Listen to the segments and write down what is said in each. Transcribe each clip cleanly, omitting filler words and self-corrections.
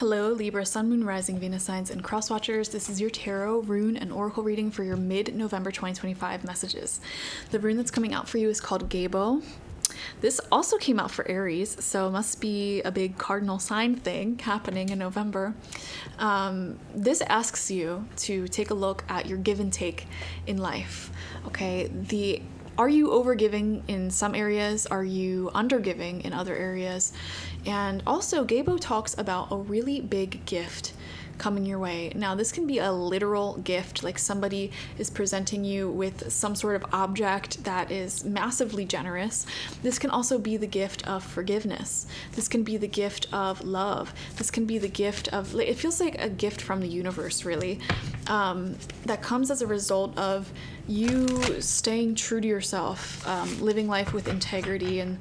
Hello, Libra, Sun, Moon, Rising, Venus signs, and cross watchers. This is your tarot, rune, and oracle reading for your mid-November 2025 messages. The rune that's coming out for you is called Gabo. This also came out for Aries, so it must be a big cardinal sign thing happening in November. This asks you to take a look at your give and take in life. Okay, are you overgiving in some areas? Are you undergiving in other areas? And also, Gabo talks about a really big gift coming your way. Now, this can be a literal gift, like somebody is presenting you with some sort of object that is massively generous. This can also be the gift of forgiveness. This can be the gift of love. This can be the gift of, it feels like a gift from the universe, really, that comes as a result of you staying true to yourself, living life with integrity and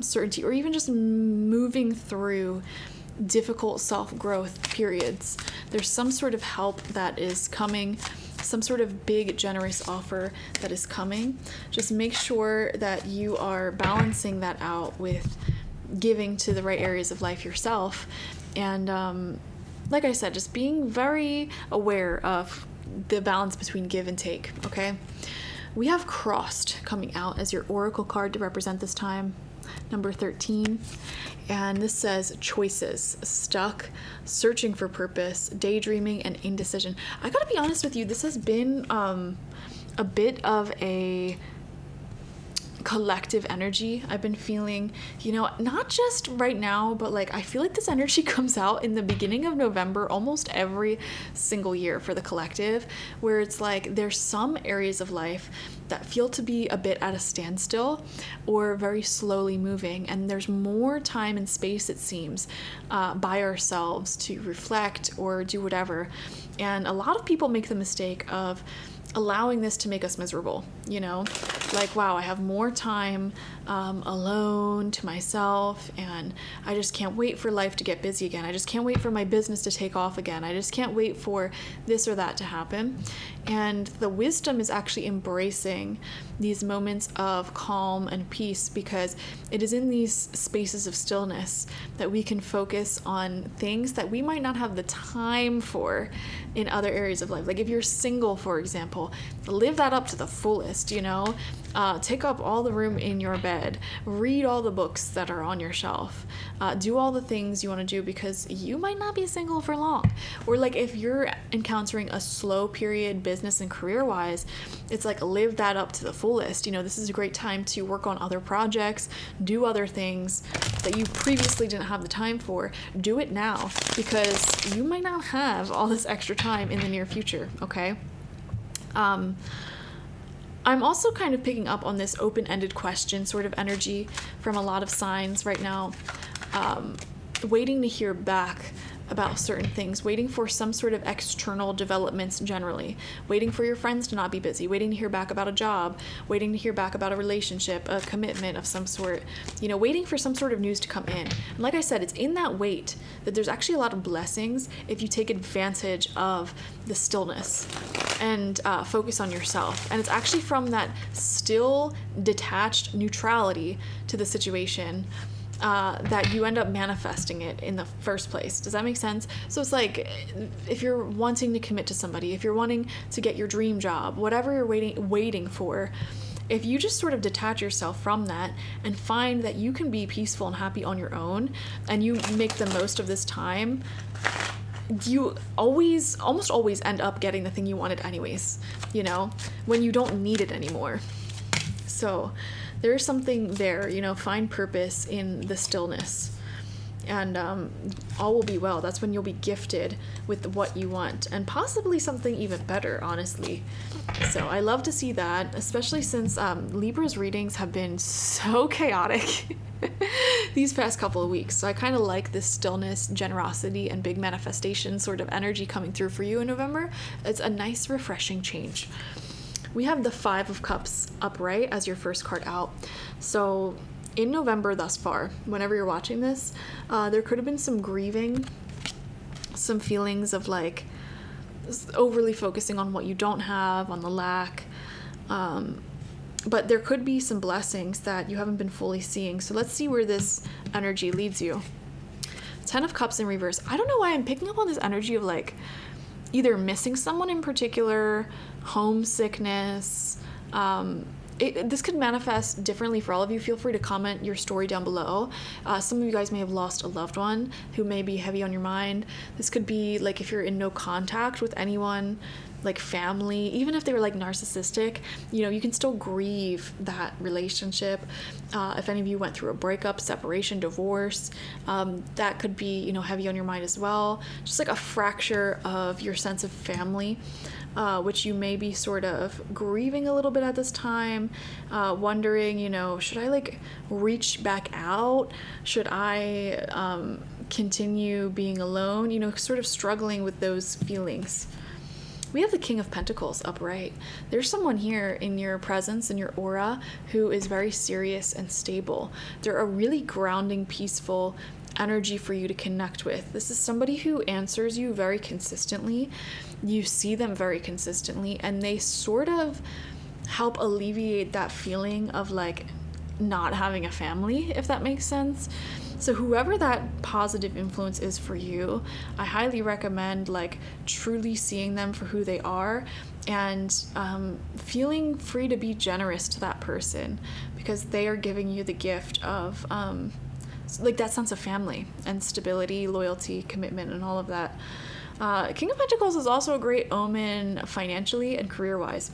certainty, or even just moving through difficult self-growth periods. There's some sort of help that is coming, some sort of big generous offer that is coming. Just make sure that you are balancing that out with giving to the right areas of life yourself. And like I said, just being very aware of the balance between give and take, okay? We have Crossed coming out as your oracle card to represent this time, number 13. And this says choices, stuck, searching for purpose, daydreaming, and indecision. I gotta be honest with you, this has been a bit of a collective energy I've been feeling, not just right now, but like I feel like this energy comes out in the beginning of November almost every single year for the collective, where it's like there's some areas of life that feel to be a bit at a standstill or very slowly moving, and there's more time and space, it seems, by ourselves to reflect or do whatever. And a lot of people make the mistake of allowing this to make us miserable, like, wow, I have more time alone to myself, and I just can't wait for life to get busy again. I just can't wait for my business to take off again. I just can't wait for this or that to happen. And the wisdom is actually embracing these moments of calm and peace, because it is in these spaces of stillness that we can focus on things that we might not have the time for in other areas of life. Like if you're single, for example, live that up to the fullest, take up all the room in your bed, read all the books that are on your shelf, do all the things you want to do, because you might not be single for long. Or like if you're encountering a slow period business and career wise, it's like live that up to the fullest. This is a great time to work on other projects, do other things that you previously didn't have the time for. Do it now, because you might not have all this extra time in the near future, okay? I'm also kind of picking up on this open-ended question sort of energy from a lot of signs right now, waiting to hear back about certain things, waiting for some sort of external developments generally, waiting for your friends to not be busy, waiting to hear back about a job, waiting to hear back about a relationship, a commitment of some sort, waiting for some sort of news to come in. And like I said, it's in that wait that there's actually a lot of blessings if you take advantage of the stillness and focus on yourself. And it's actually from that still, detached neutrality to the situation that you end up manifesting it in the first place. Does that make sense? So it's like if you're wanting to commit to somebody, if you're wanting to get your dream job, whatever you're waiting for, if you just sort of detach yourself from that and find that you can be peaceful and happy on your own, and you make the most of this time, you almost always end up getting the thing you wanted anyways, when you don't need it anymore. So there's something there, find purpose in the stillness, and all will be well. That's when you'll be gifted with what you want, and possibly something even better, honestly. So I love to see that, especially since Libra's readings have been so chaotic these past couple of weeks. So I kind of like this stillness, generosity, and big manifestation sort of energy coming through for you in November. It's a nice, refreshing change. We have the Five of Cups upright as your first card out. So in November thus far, whenever you're watching this, there could have been some grieving, some feelings of like overly focusing on what you don't have, on the lack. But there could be some blessings that you haven't been fully seeing. So let's see where this energy leads you. Ten of Cups in reverse. I don't know why I'm picking up on this energy of like either missing someone in particular, homesickness. This could manifest differently for all of you. Feel free to comment your story down below. Some of you guys may have lost a loved one who may be heavy on your mind. This could be like if you're in no contact with anyone, like family, even if they were like narcissistic, you know, you can still grieve that relationship. If any of you went through a breakup, separation, divorce, that could be, you know, heavy on your mind as well. Just like a fracture of your sense of family, which you may be sort of grieving a little bit at this time, wondering, you know, should I like reach back out? Should I continue being alone? You know, sort of struggling with those feelings. We have the King of Pentacles upright. There's someone here in your presence, in your aura, who is very serious and stable. They're a really grounding, peaceful energy for you to connect with. This is somebody who answers you very consistently. You see them very consistently, and they sort of help alleviate that feeling of like not having a family, if that makes sense. So whoever that positive influence is for you, I highly recommend like truly seeing them for who they are and feeling free to be generous to that person, because they are giving you the gift of like that sense of family and stability, loyalty, commitment, and all of that. King of Pentacles is also a great omen financially and career-wise.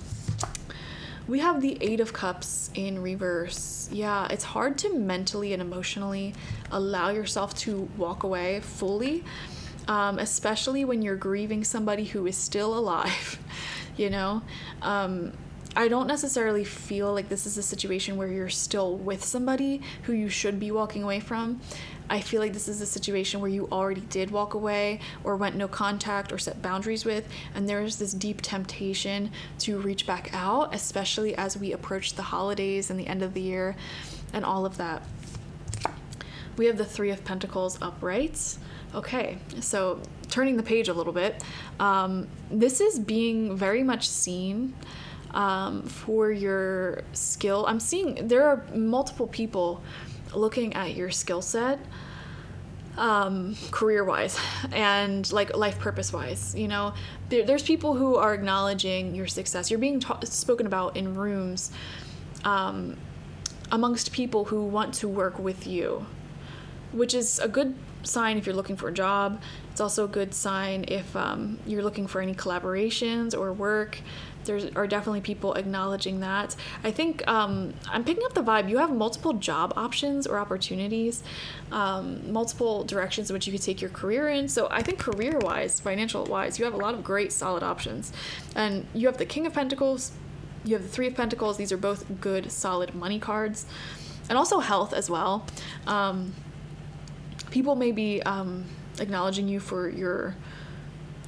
We have the Eight of Cups in reverse. Yeah, it's hard to mentally and emotionally allow yourself to walk away fully, especially when you're grieving somebody who is still alive, you know? I don't necessarily feel like this is a situation where you're still with somebody who you should be walking away from. I feel like this is a situation where you already did walk away or went no contact or set boundaries with, and there's this deep temptation to reach back out, especially as we approach the holidays and the end of the year and all of that. We have the Three of Pentacles upright. Okay, so turning the page a little bit, this is being very much seen for your skill. I'm seeing there are multiple people looking at your skill set, career-wise and like life purpose-wise. You know, there's people who are acknowledging your success. You're being spoken about in rooms amongst people who want to work with you, which is a good sign if you're looking for a job. It's also a good sign if you're looking for any collaborations or work. There are definitely people acknowledging that. I think I'm picking up the vibe. You have multiple job options or opportunities, multiple directions in which you could take your career in. So I think career-wise, financial-wise, you have a lot of great, solid options. And you have the King of Pentacles. You have the Three of Pentacles. These are both good, solid money cards. And also health as well. People may be acknowledging you for your,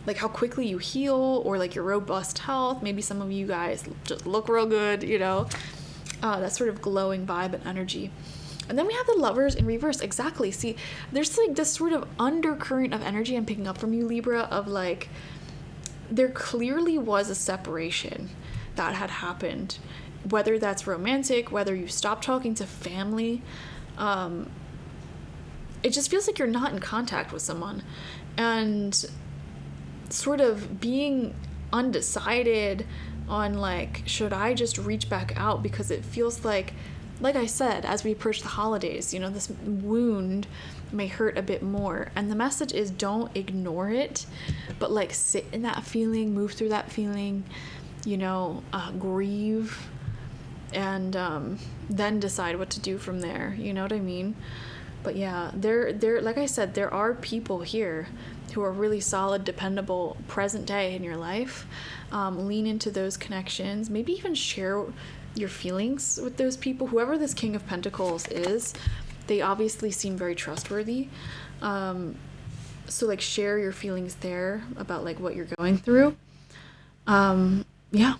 like how quickly you heal, or like your robust health. Maybe some of you guys just look real good, you know, that sort of glowing vibe and energy. And then we have the Lovers in reverse. Exactly. See, there's like this sort of undercurrent of energy I'm picking up from you, Libra, of like, there clearly was a separation that had happened, whether that's romantic, whether you stopped talking to family. It just feels like you're not in contact with someone, and sort of being undecided on like, should I just reach back out? Because it feels like I said, as we approach the holidays, you know, this wound may hurt a bit more. And the message is, don't ignore it, but like sit in that feeling, move through that feeling, you know, grieve, and then decide what to do from there. You know what I mean? But yeah, there, like I said, there are people here who are really solid, dependable, present day in your life. Lean into those connections. Maybe even share your feelings with those people. Whoever this King of Pentacles is, they obviously seem very trustworthy. So like share your feelings there about like what you're going through. Yeah.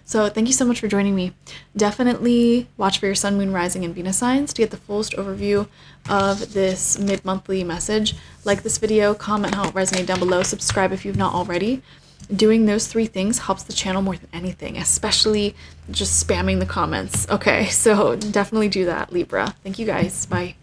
So thank you so much for joining me. Definitely watch for your Sun, Moon, Rising, and Venus signs to get the fullest overview of this mid-monthly message. Like this video, comment how it resonated down below, subscribe if you've not already. Doing those three things helps the channel more than anything, especially just spamming the comments. Okay, so definitely do that, Libra. Thank you guys. Bye.